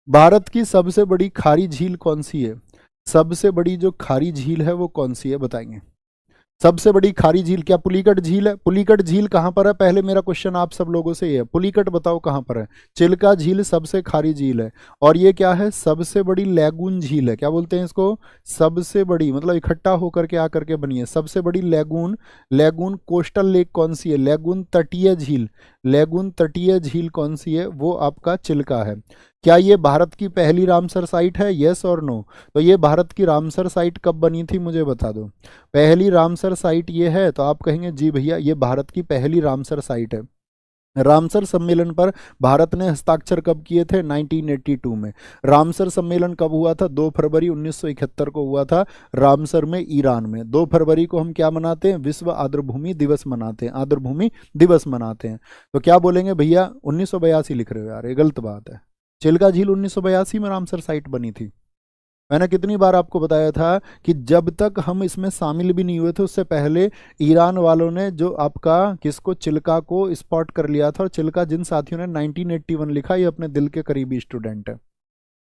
भारत की सबसे बड़ी खारी झील कौन सी है? सबसे बड़ी जो खारी झील है वो कौन सी है, बताएंगे? सबसे बड़ी खारी झील क्या पुलिकट झील है? पुलिकट झील कहाँ पर है? पहले मेरा क्वेश्चन आप सब लोगों से ये है, पुलिकट बताओ कहाँ पर है। चिल्का झील सबसे खारी झील है। और ये क्या है? सबसे बड़ी लैगून झील है। क्या बोलते हैं इसको? सबसे बड़ी, मतलब इकट्ठा होकर के आकर के बनी है सबसे बड़ी लैगून। लैगून कोस्टल लेक कौन सी है? लैगून तटीय झील। लैगून तटीय झील कौन सी है? वो आपका चिल्का है। क्या ये भारत की पहली रामसर साइट है? यस और नो? तो ये भारत की रामसर साइट कब बनी थी मुझे बता दो। पहली रामसर साइट ये है तो आप कहेंगे जी भैया ये भारत की पहली रामसर साइट है। रामसर सम्मेलन पर भारत ने हस्ताक्षर कब किए थे? 1982 में। रामसर सम्मेलन कब हुआ था? 2 फरवरी 1971 को हुआ था, रामसर में, ईरान में। 2 फरवरी को हम क्या मनाते हैं? विश्व आर्द्रभूमि दिवस मनाते हैं, आर्द्रभूमि दिवस मनाते हैं। तो क्या बोलेंगे भैया? 1982 लिख रहे हो यार, ये गलत बात है। चिल्का झील 1982 में रामसर साइट बनी थी। मैंने कितनी बार आपको बताया था कि जब तक हम इसमें शामिल भी नहीं हुए थे उससे पहले ईरान वालों ने जो आपका किसको, चिल्का को स्पॉट कर लिया था। और चिल्का जिन साथियों ने 1981 लिखा, ये अपने दिल के करीबी स्टूडेंट है।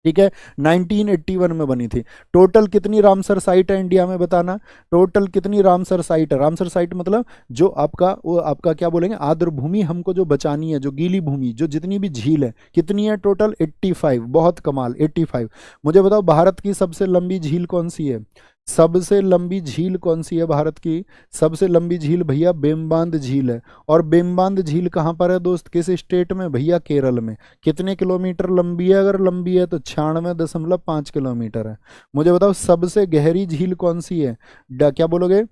ठीक है, 1981 में बनी थी। टोटल कितनी रामसर साइट है इंडिया में, बताना। टोटल कितनी रामसर साइट है? रामसर साइट मतलब जो आपका, वो आपका क्या बोलेंगे, आर्द्र भूमि हमको जो बचानी है, जो गीली भूमि, जो जितनी भी झील है, कितनी है टोटल? 85। बहुत कमाल, 85। मुझे बताओ भारत की सबसे लंबी झील कौन सी है? सबसे लंबी झील कौन सी है भारत की? सबसे लंबी झील भैया बेम्बांद झील है। और बेम्बांद झील कहाँ पर है दोस्त? किस स्टेट में भैया? केरल में। कितने किलोमीटर लंबी है? अगर लंबी है तो 96.5 किलोमीटर है। मुझे बताओ सबसे गहरी झील कौन सी है? क्या बोलोगे?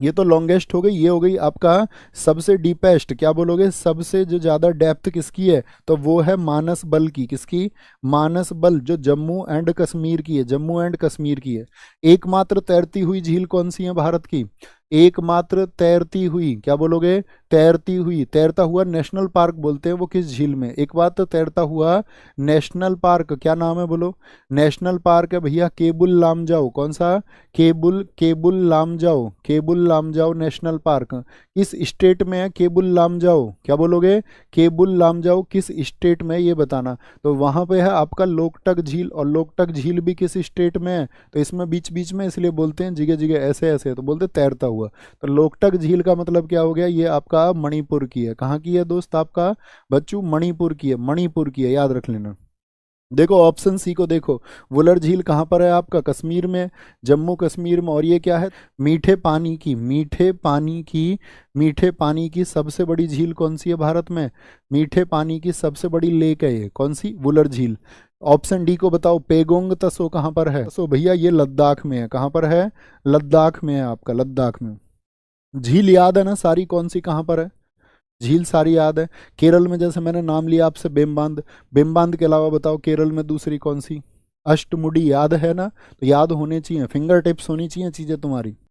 ये तो लॉन्गेस्ट हो गई, ये हो गई आपका सबसे डीपेस्ट। क्या बोलोगे? सबसे जो ज्यादा डेप्थ किसकी है? तो वो है मानस बल की। किसकी? मानस बल, जो जम्मू एंड कश्मीर की है, जम्मू एंड कश्मीर की है। एकमात्र तैरती हुई झील कौन सी है भारत की? एकमात्र तैरती हुई, क्या बोलोगे? तैरती हुई, तैरता हुआ नेशनल पार्क बोलते हैं वो किस झील में? एक बात तो तैरता हुआ नेशनल पार्क, क्या नाम है बोलो? नेशनल पार्क है भैया केबुल लामजाओ। कौन सा? Keibul, Keibul Lamjao, Keibul Lamjao national park. किस स्टेट में है केबुल लामजाओ? क्या बोलोगे? केबुल लामजाओ किस स्टेट में है ये बताना। तो वहां पे है आपका लोकटक झील, और लोकटक झील भी किस स्टेट में है? तो इसमें बीच बीच में इसलिए बोलते हैं जिगे जिगे ऐसे ऐसे, तो बोलते तैरता हुआ। तो लोकटक झील का मतलब क्या हो गया? ये आपका मणिपुर की है। कहाँ की है दोस्त? आपका बच्चू मणिपुर की है, मणिपुर की है, याद रख लेना। देखो ऑप्शन सी को देखो, वुलर झील कहाँ पर है आपका? कश्मीर में, जम्मू कश्मीर में। और ये क्या है? मीठे पानी की, मीठे पानी की, मीठे पानी की सबसे बड़ी झील कौन सी है भारत में? मीठे पानी की सबसे बड़ी लेक है ये, कौन सी? वुलर झील। ऑप्शन डी को बताओ, पेगोंग तसो कहाँ पर है? तसो भैया ये लद्दाख में है। कहाँ पर है? लद्दाख में है आपका, लद्दाख में। झील याद है ना सारी कौन सी कहाँ पर है? झील सारी याद है। केरल में जैसे मैंने नाम लिया आपसे बेम्बांद, बेम्बांद के अलावा बताओ केरल में दूसरी कौन सी? अष्टमुडी याद है ना? तो याद होने चाहिए, फिंगर टिप्स होनी चाहिए चीजें तुम्हारी।